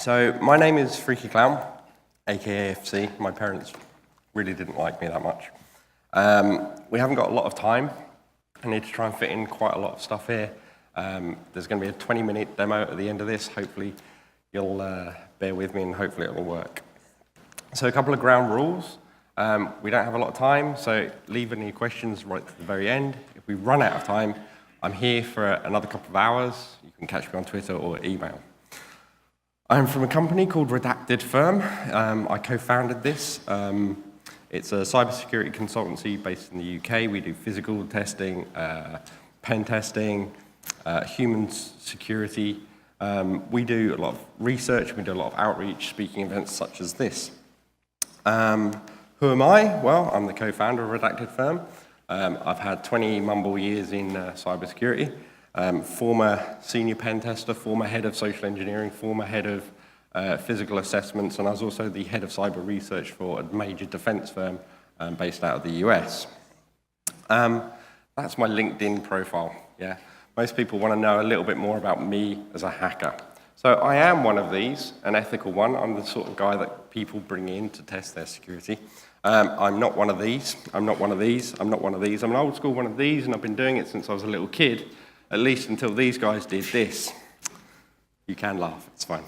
So my name is FreakyClown, aka FC. My parents really didn't like me that much. We haven't got a lot of time. I need to try and fit in quite a lot of stuff here. There's going to be a 20-minute demo at the end of this. Hopefully you'll bear with me and hopefully it will work. So a couple of ground rules. We don't have a lot of time, so leave any questions right to the very end. If we run out of time, I'm here for another couple of hours. You can catch me on Twitter or email. I'm from a company called Redacted Firm. I co-founded this. It's a cybersecurity consultancy based in the UK. We do physical testing, pen testing, human security. We do a lot of research. We do a lot of outreach, speaking events such as this. Who am I? Well, I'm the co-founder of Redacted Firm. I've had 20 mumble years in cybersecurity. Former senior pen tester, former head of social engineering, former head of physical assessments, and I was also the head of cyber research for a major defense firm based out of the US. That's my LinkedIn profile, yeah. Most people want to know a little bit more about me as a hacker. So I am one of these, an ethical one. I'm the sort of guy that people bring in to test their security. I'm not one of these, I'm not one of these, I'm not one of these. I'm an old school one of these, and I've been doing it since I was a little kid, at least until these guys did this. You can laugh, it's fine.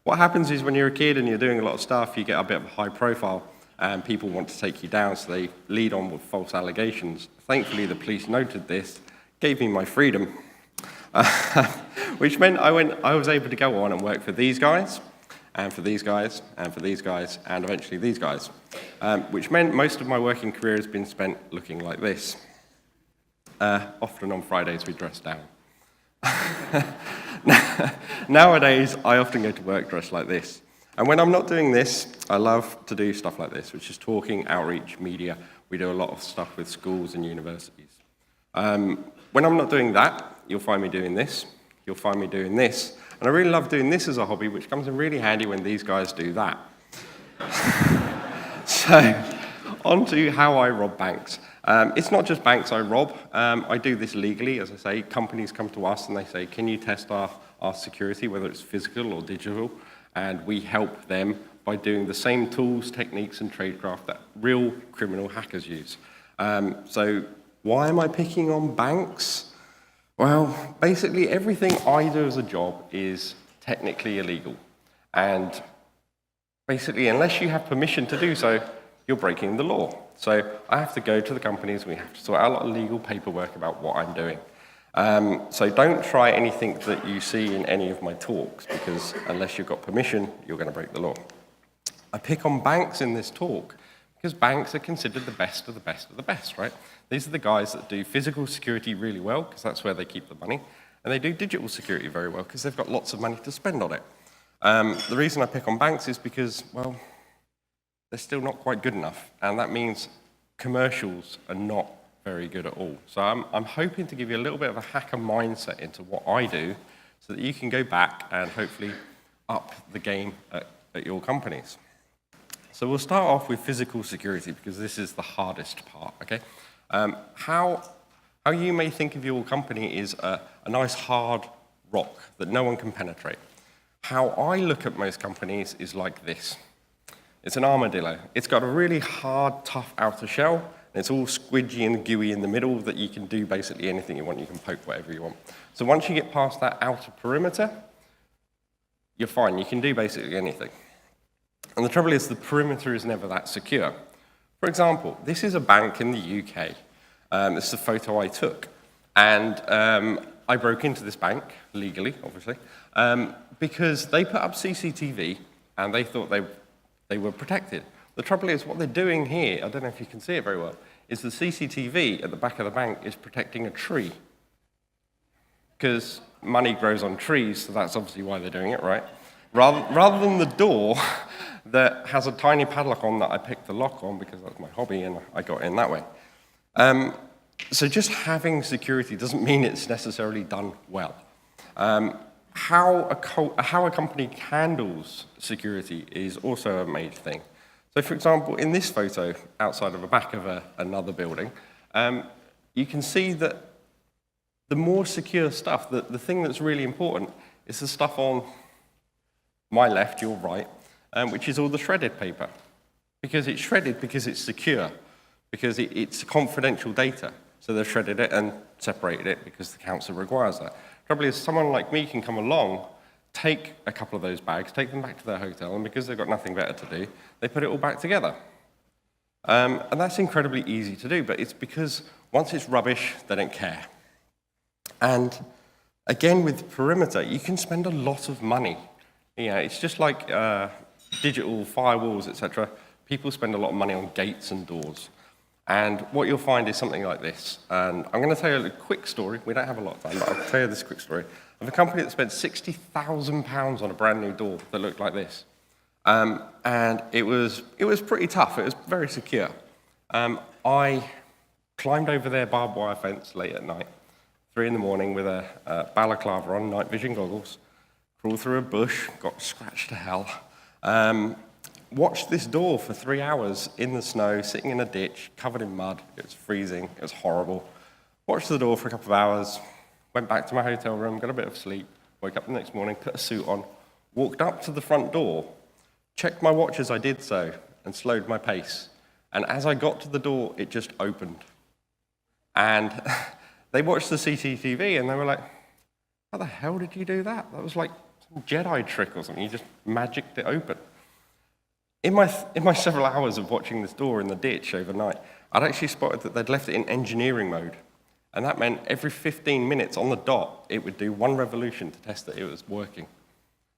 What happens is when you're a kid and you're doing a lot of stuff, you get a bit of a high profile, and people want to take you down, so they lead on with false allegations. Thankfully, the police noted this, gave me my freedom, which meant I was able to go on and work for these guys, and for these guys, and for these guys, and eventually these guys, which meant most of my working career has been spent looking like this. Often on Fridays we dress down. Nowadays, I often go to work dressed like this. And when I'm not doing this, I love to do stuff like this, which is talking, outreach, media. We do a lot of stuff with schools and universities. When I'm not doing that, you'll find me doing this. You'll find me doing this. And I really love doing this as a hobby, which comes in really handy when these guys do that. So, on to how I rob banks. It's not just banks I rob. I do this legally. As I say, companies come to us and they say, can you test our security, whether it's physical or digital? And we help them by doing the same tools, techniques, and tradecraft that real criminal hackers use. So why am I picking on banks? Well, basically everything I do as a job is technically illegal. And basically, unless you have permission to do so, you're breaking the law. So I have to go to the companies, we have to sort out a lot of legal paperwork about what I'm doing. So don't try anything that you see in any of my talks, because unless you've got permission, you're going to break the law. I pick on banks in this talk because banks are considered the best of the best of the best, right? These are the guys that do physical security really well, because that's where they keep the money, and they do digital security very well, because they've got lots of money to spend on it. The reason I pick on banks is because, well, they're still not quite good enough, and that means commercials are not very good at all. So I'm hoping to give you a little bit of a hacker mindset into what I do, so that you can go back and hopefully up the game at your companies. So we'll start off with physical security, because this is the hardest part, okay? How you may think of your company is a nice hard rock that no one can penetrate. How I look at most companies is like this. It's an armadillo. It's got a really hard, tough outer shell, and it's all squidgy and gooey in the middle that you can do basically anything you want. You can poke whatever you want. So once you get past that outer perimeter, you're fine. You can do basically anything. And the trouble is the perimeter is never that secure. For example, this is a bank in the UK. This is a photo I took. And I broke into this bank, legally, obviously, because they put up CCTV and they thought they were protected. The trouble is, what they're doing here, I don't know if you can see it very well, is the CCTV at the back of the bank is protecting a tree. Because money grows on trees, so that's obviously why they're doing it, right? Rather than the door that has a tiny padlock on that I picked the lock on because that's my hobby and I got in that way. So just having security doesn't mean it's necessarily done well. How a company handles security is also a major thing. So for example, in this photo outside of the back of another building, you can see that the more secure stuff, the thing that's really important It's the stuff on my left, your right, which is all the shredded paper. Because it's shredded because it's secure, because it's confidential data. So they've shredded it and separated it because the council requires that. Trouble is, someone like me can come along, take a couple of those bags, take them back to their hotel, and because they've got nothing better to do, they put it all back together. And that's incredibly easy to do, but it's because once it's rubbish, they don't care. And again, with perimeter, you can spend a lot of money. It's just like digital firewalls, etc. People spend a lot of money on gates and doors. And what you'll find is something like this. And I'm going to tell you a quick story. We don't have a lot of time, but I'll tell you this quick story of a company that spent £60,000 on a brand new door that looked like this. And it was pretty tough. It was very secure. I climbed over their barbed wire fence late at night, 3 in the morning, with a balaclava on, night vision goggles, crawled through a bush, got scratched to hell, watched this door for 3 hours in the snow, sitting in a ditch, covered in mud. It was freezing. It was horrible. Watched the door for a couple of hours, went back to my hotel room, got a bit of sleep, woke up the next morning, put a suit on, walked up to the front door, checked my watch as I did so, and slowed my pace. And as I got to the door, it just opened. And they watched the CCTV, and they were like, how the hell did you do that? That was like some Jedi trick or something. You just magicked it open. In my several hours of watching this door in the ditch overnight, I'd actually spotted that they'd left it in engineering mode. And that meant every 15 minutes on the dot, it would do 1 revolution to test that it was working.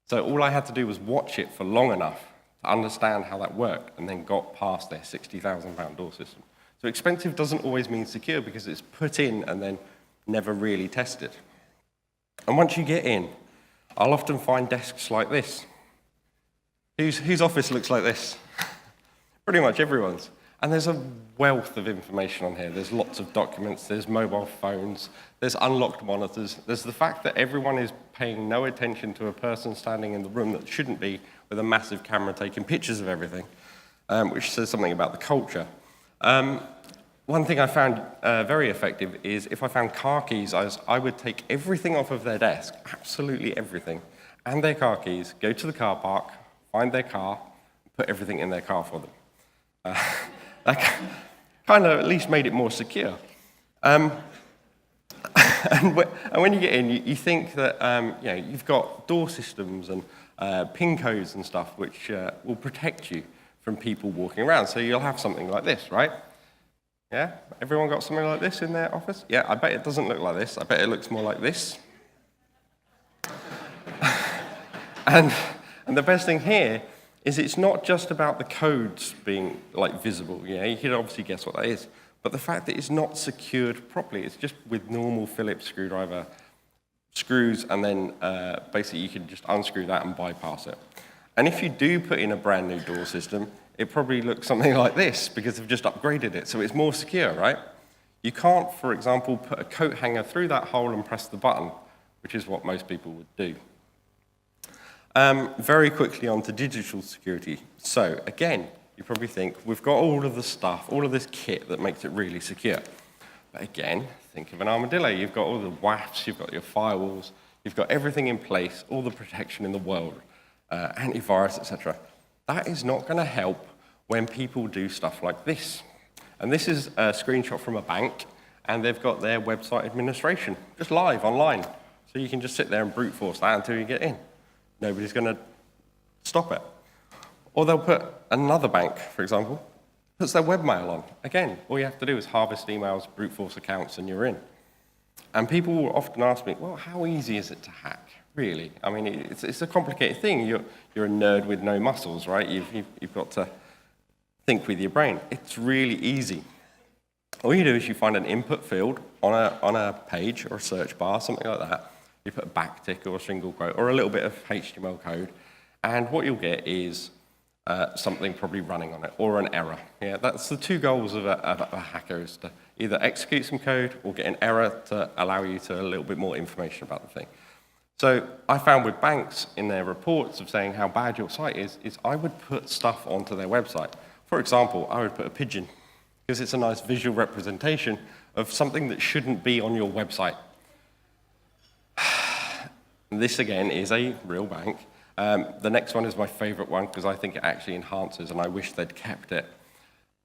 So all I had to do was watch it for long enough to understand how that worked, and then got past their £60,000 door system. So expensive doesn't always mean secure, because it's put in and then never really tested. And once you get in, I'll often find desks like this. Whose office looks like this? Pretty much everyone's. And there's a wealth of information on here. There's lots of documents, there's mobile phones, there's unlocked monitors. There's the fact that everyone is paying no attention to a person standing in the room that shouldn't be, with a massive camera taking pictures of everything, which says something about the culture. One thing I found very effective is if I found car keys, I would take everything off of their desk, absolutely everything, and their car keys, go to the car park, find their car, put everything in their car for them. That kind of at least made it more secure. And when you get in, you think that you've got door systems and PIN codes and stuff which will protect you from people walking around. So you'll have something like this, right? Yeah? Everyone got something like this in their office? Yeah, I bet it doesn't look like this. I bet it looks more like this. And the best thing here is it's not just about the codes being visible. You can obviously guess what that is. But the fact that it's not secured properly, it's just with normal Phillips screwdriver screws, and then basically you can just unscrew that and bypass it. And if you do put in a brand new door system, it probably looks something like this, because they've just upgraded it, so it's more secure, right? You can't, for example, put a coat hanger through that hole and press the button, which is what most people would do. Very quickly on to digital security. So again, you probably think, we've got all of the stuff, all of this kit that makes it really secure. But again, think of an armadillo. You've got all the WAFs, you've got your firewalls, you've got everything in place, all the protection in the world, antivirus, etc. That is not going to help when people do stuff like this. And this is a screenshot from a bank, and they've got their website administration just live online. So you can just sit there and brute force that until you get in. Nobody's going to stop it. Or they'll put another bank, for example, puts their webmail on. Again, all you have to do is harvest emails, brute force accounts, and you're in. And people will often ask me, well, how easy is it to hack, really? I mean, it's a complicated thing. You're a nerd with no muscles, right? You've got to think with your brain. It's really easy. All you do is you find an input field on a page or a search bar, something like that. You put a backtick or a single quote or a little bit of HTML code, and what you'll get is something probably running on it, or an error. Yeah, that's the two goals of a hacker, is to either execute some code or get an error to allow you to a little bit more information about the thing. So I found with banks in their reports of saying how bad your site is I would put stuff onto their website. For example, I would put a pigeon, because it's a nice visual representation of something that shouldn't be on your website. This, again, is a real bank. The next one is my favorite one because I think it actually enhances, and I wish they'd kept it.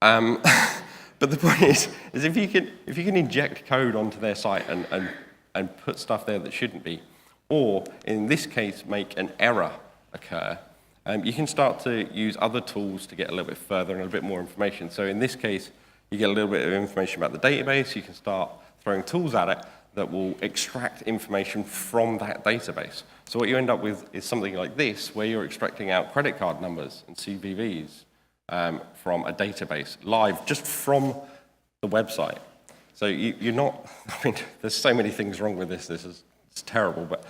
But the point is if you can inject code onto their site and put stuff there that shouldn't be, or in this case, make an error occur, you can start to use other tools to get a little bit further and a little bit more information. So in this case, you get a little bit of information about the database. You can start throwing tools at it that will extract information from that database. So what you end up with is something like this, where you're extracting out credit card numbers and CVVs from a database live, just from the website. So you're not, I mean, there's so many things wrong with this. It's terrible, but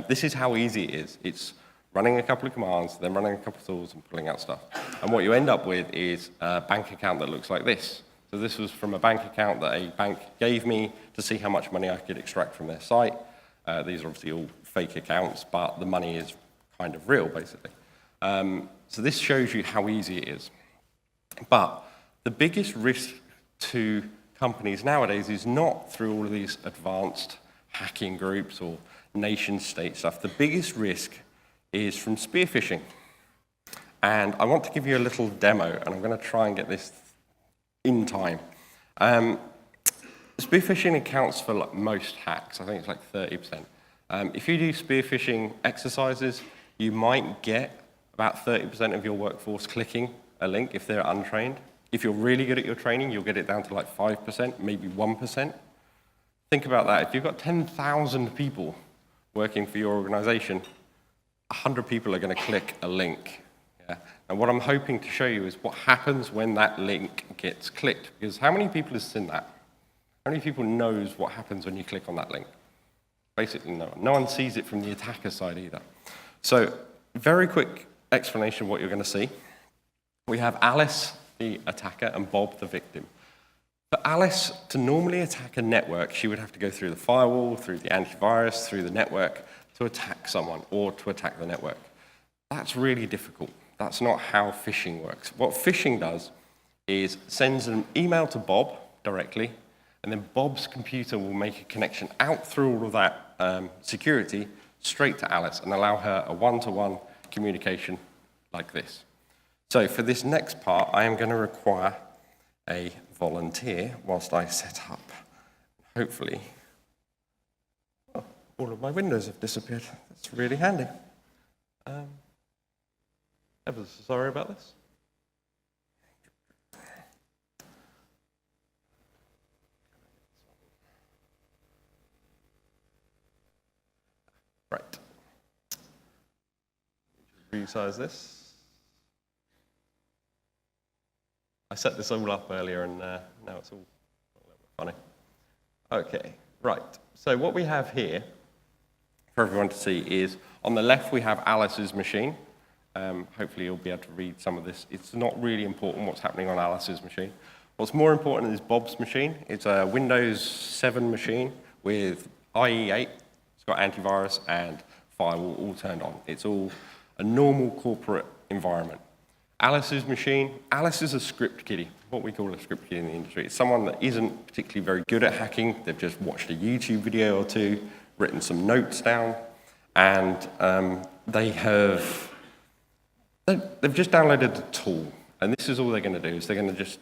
this is how easy it is. It's running a couple of commands, then running a couple of tools and pulling out stuff. And what you end up with is a bank account that looks like this. So this was from a bank account that a bank gave me to see how much money I could extract from their site. These are obviously all fake accounts, but the money is kind of real, basically. So this shows you how easy it is. But the biggest risk to companies nowadays is not through all of these advanced hacking groups or nation-state stuff. The biggest risk is from spear phishing. And I want to give you a little demo, and I'm going to try and get this in time. Spear phishing accounts for like most hacks. I think it's like 30%. If you do spear phishing exercises, you might get about 30% of your workforce clicking a link if they're untrained. If you're really good at your training, you'll get it down to like 5%, maybe 1%. Think about that. If you've got 10,000 people working for your organization, 100 people are going to click a link. Yeah? And what I'm hoping to show you is what happens when that link gets clicked. Because how many people have seen that? How many people knows what happens when you click on that link? Basically no one. No one sees it from the attacker side either. So very quick explanation of what you're going to see. We have Alice, the attacker, and Bob, the victim. For Alice to normally attack a network, she would have to go through the firewall, through the antivirus, through the network to attack someone or to attack the network. That's really difficult. That's not how phishing works. What phishing does is sends an email to Bob directly, and then Bob's computer will make a connection out through all of that security straight to Alice and allow her a one-to-one communication like this. So for this next part, I am going to require a volunteer whilst I set up. Hopefully, oh, all of my windows have disappeared. That's really handy. Ever so sorry about this. Right. Resize this. I set this all up earlier, and now it's all a little bit funny. Okay, right. So what we have here for everyone to see is, on the left we have Alice's machine. Hopefully you'll be able to read some of this. It's not really important what's happening on Alice's machine. What's more important is Bob's machine. It's a Windows 7 machine with IE8. It's got antivirus and firewall all turned on. It's all a normal corporate environment. Alice's machine, Alice is a script kiddie, what we call a script kiddie in the industry. It's someone that isn't particularly very good at hacking. They've just watched a YouTube video or two, written some notes down, and they've just downloaded a tool. And this is all they're going to do, is they're going to just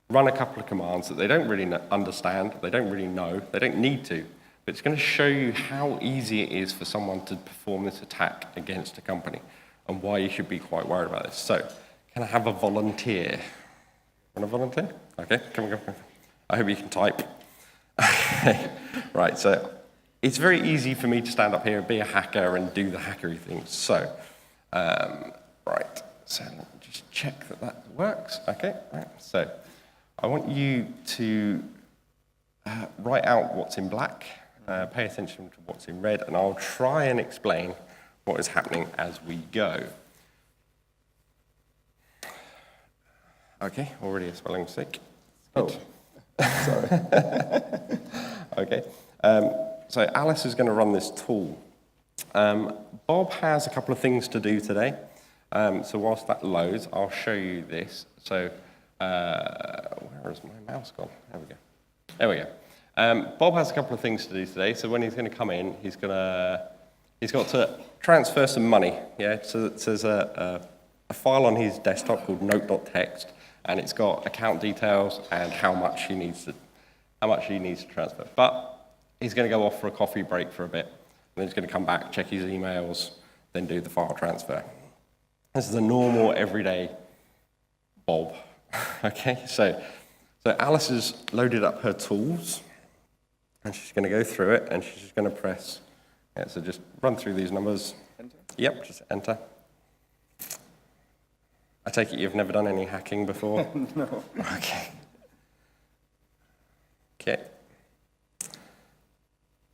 run a couple of commands that they don't really understand, they don't really know, they don't need to, but it's going to show you how easy it is for someone to perform this attack against a company and why you should be quite worried about this. So, can I have a volunteer? Want a volunteer? Okay, come on. I hope you can type. Right, so it's very easy for me to stand up here and be a hacker and do the hackery things. So, right, so let me just check that that works. Okay, right, so I want you to write out what's in black, pay attention to what's in red, and I'll try and explain what is happening as we go. Okay, already a spelling mistake. Oh, sorry. Okay, so Alice is going to run this tool. Bob has a couple of things to do today. So whilst that loads, I'll show you this. So where is my mouse gone? There we go. There we go. Bob has a couple of things to do today. So when he's going to come in, he's going he's got to transfer some money. Yeah, so there's a file on his desktop called note.txt, and it's got account details and how much he needs to transfer. But he's going to go off for a coffee break for a bit, and then he's going to come back, check his emails, then do the file transfer. This is a normal, everyday Bob. Okay, so Alice has loaded up her tools, and she's going to go through it, and she's just going to press. Yeah, so just run through these numbers. Enter? Yep, just enter. I take it you've never done any hacking before? No. Okay. Okay.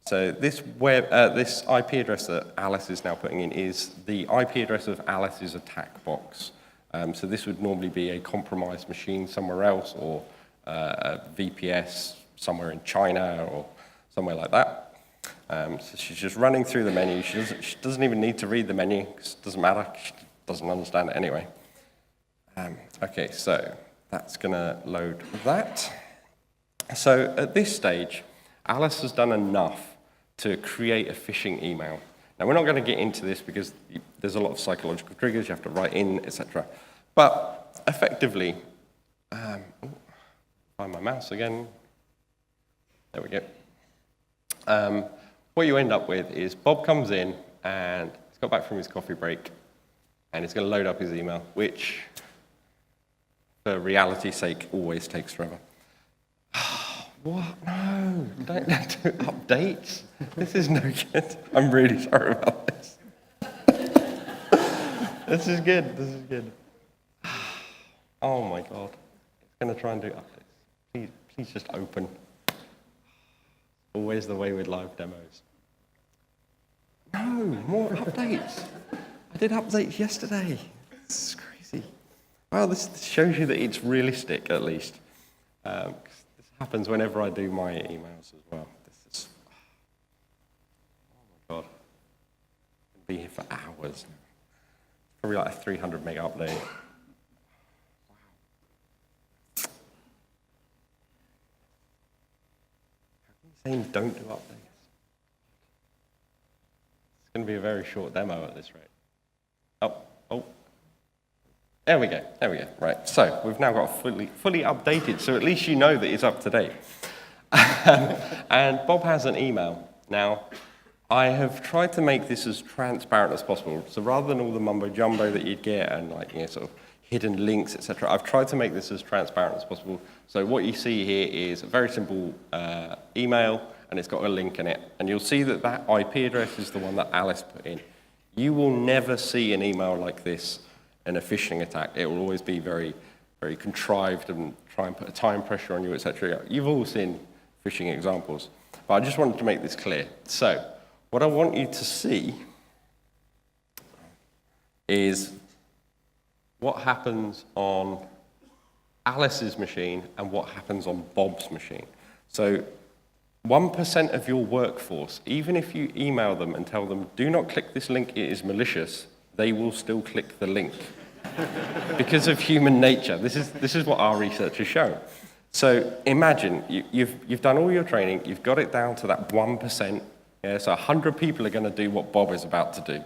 So this this IP address that Alice is now putting in is the IP address of Alice's attack box. So this would normally be a compromised machine somewhere else, or a VPS somewhere in China or somewhere like that. So she's just running through the menu. She doesn't even need to read the menu, because it doesn't matter. She doesn't understand it anyway. Okay, so that's going to load that. So at this stage, Alice has done enough to create a phishing email. Now, we're not going to get into this because there's a lot of psychological triggers. You have to write in, etc. But effectively, find my mouse again. There we go. What you end up with is Bob comes in, and he's got back from his coffee break, and he's going to load up his email, which, for reality's sake, always takes forever. What? No, don't do updates. This is no good. I'm really sorry about this. This is good. This is good. Oh my God. It's going to try and do updates. Please just open. Always the way with live demos. No, more updates. I did updates yesterday. This is crazy. Well, this shows you that it's realistic, at least. This happens whenever I do my emails as well. This is, oh my God. I'll be here for hours. Probably like a 300 meg update. Wow. How can you say don't do updates? It's going to be a very short demo at this rate. Oh. There we go. Right, so we've now got fully updated, so at least you know that it's up to date. And Bob has an email. Now, I have tried to make this as transparent as possible. So rather than all the mumbo-jumbo that you'd get and sort of hidden links, etc., I've tried to make this as transparent as possible. So what you see here is a very simple email, and it's got a link in it. And you'll see that that IP address is the one that Alice put in. You will never see an email like this in a phishing attack. It will always be very, very contrived and try and put a time pressure on you, etc. You've all seen phishing examples. But I just wanted to make this clear. So what I want you to see is what happens on Alice's machine and what happens on Bob's machine. So 1% of your workforce, even if you email them and tell them, do not click this link, it is malicious, they will still click the link because of human nature. This is what our research has shown. So imagine you've done all your training, you've got it down to that 1%. Yeah, so 100 people are going to do what Bob is about to do.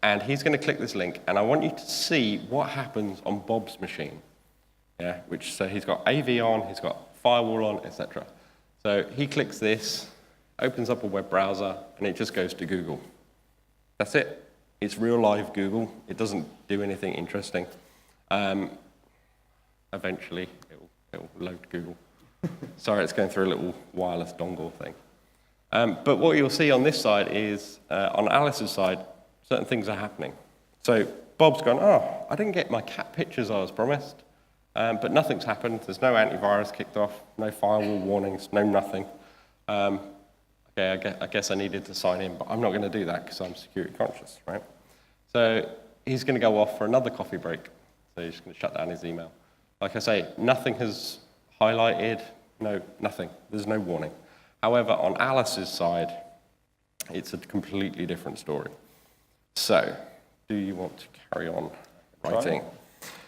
And he's going to click this link, and I want you to see what happens on Bob's machine. Yeah, so he's got AV on, he's got firewall on, etc. So he clicks this, opens up a web browser, and it just goes to Google. That's it. It's real live Google. It doesn't do anything interesting. Eventually, it'll load Google. Sorry, it's going through a little wireless dongle thing. But what you'll see on this side is, on Alice's side, certain things are happening. So Bob's gone, oh, I didn't get my cat pictures I was promised, but nothing's happened. There's no antivirus kicked off, no firewall warnings, no nothing. Okay, I guess I needed to sign in, but I'm not going to do that because I'm security conscious, right? So he's going to go off for another coffee break. So he's just going to shut down his email. Like I say, nothing has highlighted, nothing. There's no warning. However, on Alice's side, it's a completely different story. So, do you want to carry on writing?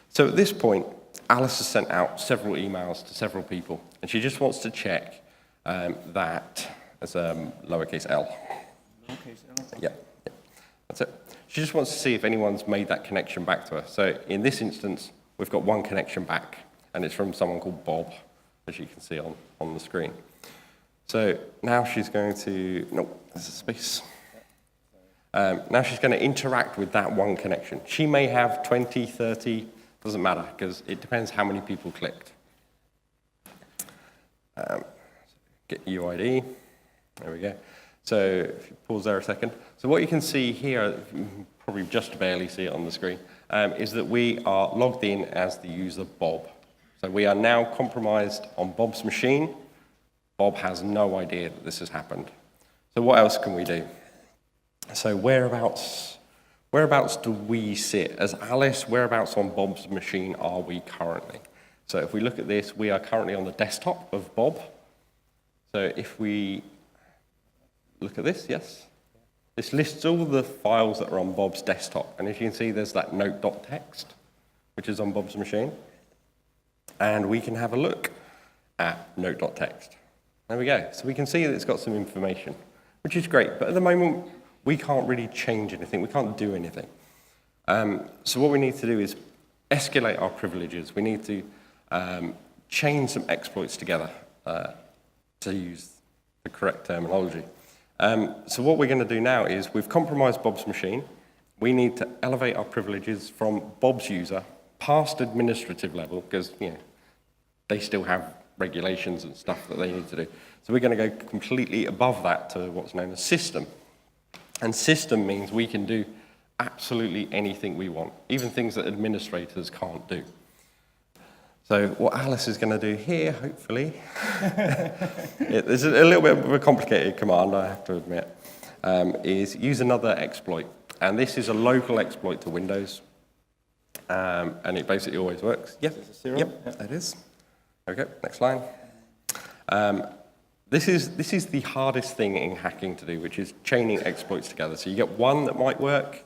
So at this point, Alice has sent out several emails to several people, and she just wants to check that as lowercase l. Yeah, that's it. She just wants to see if anyone's made that connection back to her. So in this instance, we've got one connection back, and it's from someone called Bob, as you can see on the screen. So now she's going to, nope, there's a space. Now she's going to interact with that one connection. She may have 20, 30, doesn't matter, because it depends how many people clicked. Get UID, there we go. So if you pause there a second. So what you can see here, you can probably just barely see it on the screen, is that we are logged in as the user Bob. So we are now compromised on Bob's machine. Bob has no idea that this has happened. So what else can we do? So whereabouts do we sit? As Alice, whereabouts on Bob's machine are we currently? So if we look at this, we are currently on the desktop of Bob. So if we look at this, yes? This lists all the files that are on Bob's desktop. And as you can see, there's that note.txt, which is on Bob's machine. And we can have a look at note.txt. There we go. So we can see that it's got some information, which is great. But at the moment, we can't really change anything. We can't do anything. So what we need to do is escalate our privileges. We need to chain some exploits together, to use the correct terminology. So what we're going to do now is we've compromised Bob's machine. We need to elevate our privileges from Bob's user past administrative level, because they still have regulations and stuff that they need to do. So we're going to go completely above that to what's known as system. And system means we can do absolutely anything we want, even things that administrators can't do. So what Alice is going to do here, hopefully, it's a little bit of a complicated command, I have to admit, is use another exploit. And this is a local exploit to Windows. And it basically always works. Yep, yep, it is. Okay, next line. This is the hardest thing in hacking to do, which is chaining exploits together. So you get one that might work,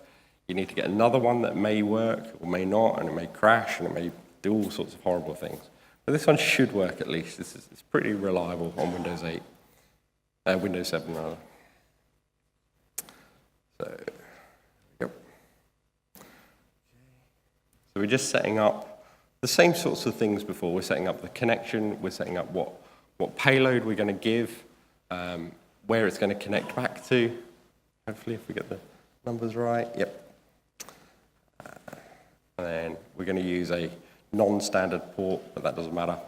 you need to get another one that may work or may not, and it may crash, and it may do all sorts of horrible things. But this one should work at least. It's pretty reliable on Windows 8. Windows 7, rather. So, yep. So we're just setting up the same sorts of things before. We're setting up the connection, we're setting up what payload we're going to give, where it's going to connect back to. Hopefully, if we get the numbers right. Yep. And then we're going to use a non-standard port, but that doesn't matter.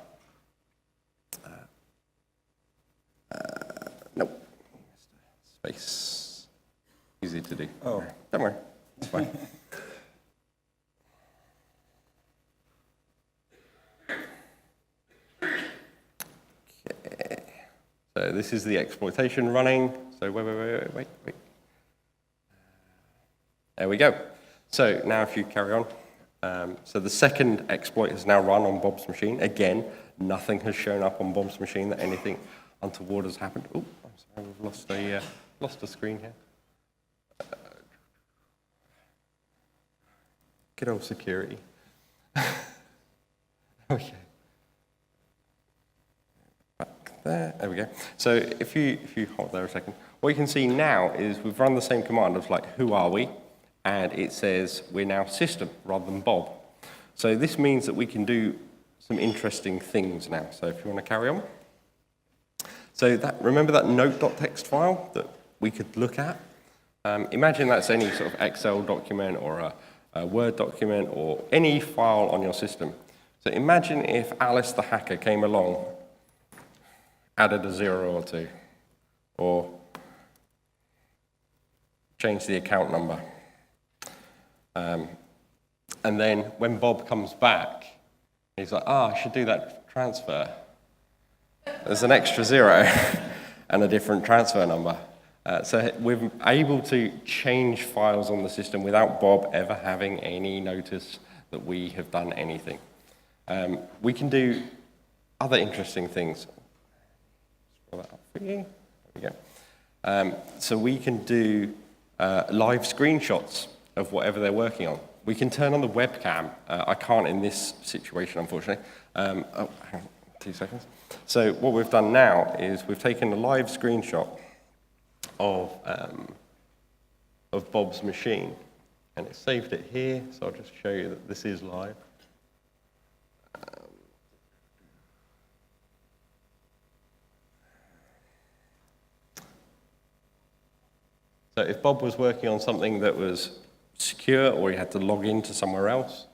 Nope. Space. Easy to do. Oh. Don't worry. It's fine. Okay. So this is the exploitation running. So wait. There we go. So now if you carry on. So the second exploit has now run on Bob's machine. Again, nothing has shown up on Bob's machine that anything untoward has happened. Oh, I'm sorry, we've lost a screen here. Good old security. Okay. Back there we go. So if you hold there a second, what you can see now is we've run the same command of like, who are we? And it says we're now system rather than Bob. So this means that we can do some interesting things now. So if you want to carry on. So remember that note.txt file that we could look at? Imagine that's any sort of Excel document or a Word document or any file on your system. So imagine if Alice the hacker came along, added a 0 or 2, or changed the account number. And then when Bob comes back, he's like, I should do that transfer. There's an extra 0 and a different transfer number. So we're able to change files on the system without Bob ever having any notice that we have done anything. We can do other interesting things. Scroll that up for you. There we go. So we can do live screenshots of whatever they're working on. We can turn on the webcam. I can't in this situation, unfortunately. Hang on 2 seconds. So what we've done now is we've taken a live screenshot of of Bob's machine. And it saved it here, so I'll just show you that this is live. So if Bob was working on something that was secure or he had to log into somewhere else,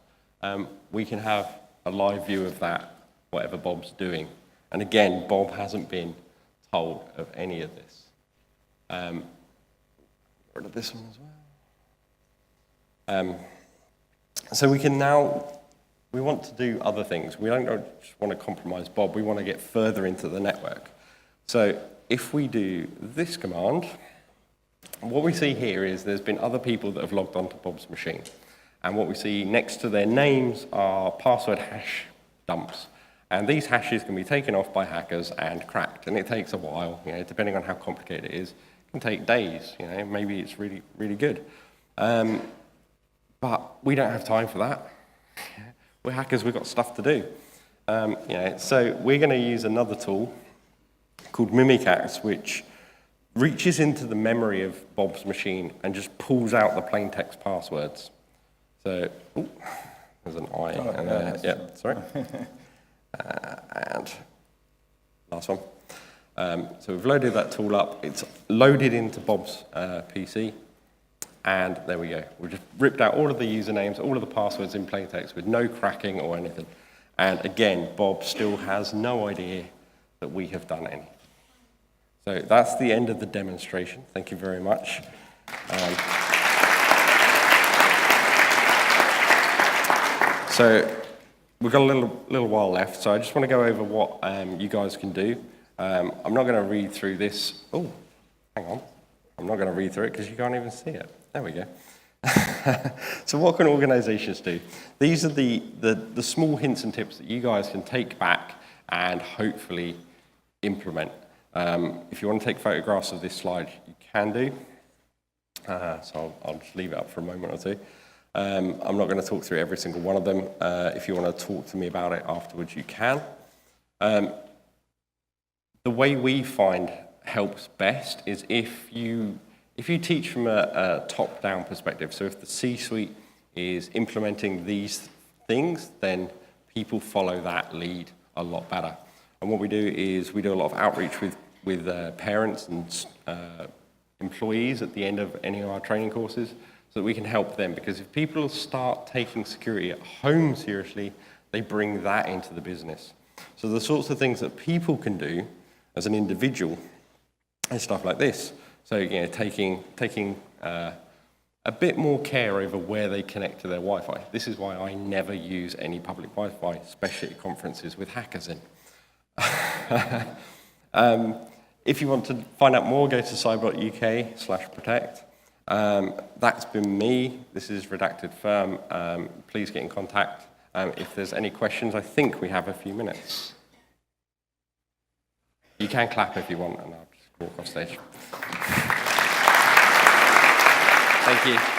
we can have a live view of that, whatever Bob's doing. And again, Bob hasn't been told of any of this. Get rid of this one as well. So we can now, we want to do other things. We don't just want to compromise Bob, we want to get further into the network. So if we do this command, what we see here is there's been other people that have logged onto Bob's machine. And what we see next to their names are password hash dumps. And these hashes can be taken off by hackers and cracked. And it takes a while, depending on how complicated it is. It can take days, maybe it's really, really good. But we don't have time for that. We're hackers, we've got stuff to do. So we're going to use another tool called Mimikatz, which reaches into the memory of Bob's machine and just pulls out the plain text passwords. So, there's an I. Oh, and yeah, sorry. And last one. So we've loaded that tool up. It's loaded into Bob's PC. And there we go. We've just ripped out all of the usernames, all of the passwords in plain text with no cracking or anything. And again, Bob still has no idea that we have done anything. So that's the end of the demonstration. Thank you very much. So we've got a little while left, so I just want to go over what you guys can do. I'm not going to read through this. Oh, hang on. I'm not going to read through it because you can't even see it. There we go. So what can organizations do? These are the small hints and tips that you guys can take back and hopefully implement. If you want to take photographs of this slide, you can do. So I'll just leave it up for a moment or two. I'm not going to talk through every single one of them. If you want to talk to me about it afterwards, you can. The way we find helps best is if you teach from a top-down perspective. So if the C-suite is implementing these things, then people follow that lead a lot better. And what we do is we do a lot of outreach with parents and employees at the end of any of our training courses so that we can help them. Because if people start taking security at home seriously, they bring that into the business. So the sorts of things that people can do as an individual is stuff like this. So taking a bit more care over where they connect to their Wi-Fi. This is why I never use any public Wi-Fi, especially at conferences with hackers in. If you want to find out more, go to cyber.uk/protect. That's been me. This is Redacted Firm. Please get in contact. If there's any questions, I think we have a few minutes. You can clap if you want, and I'll just walk off stage. Thank you.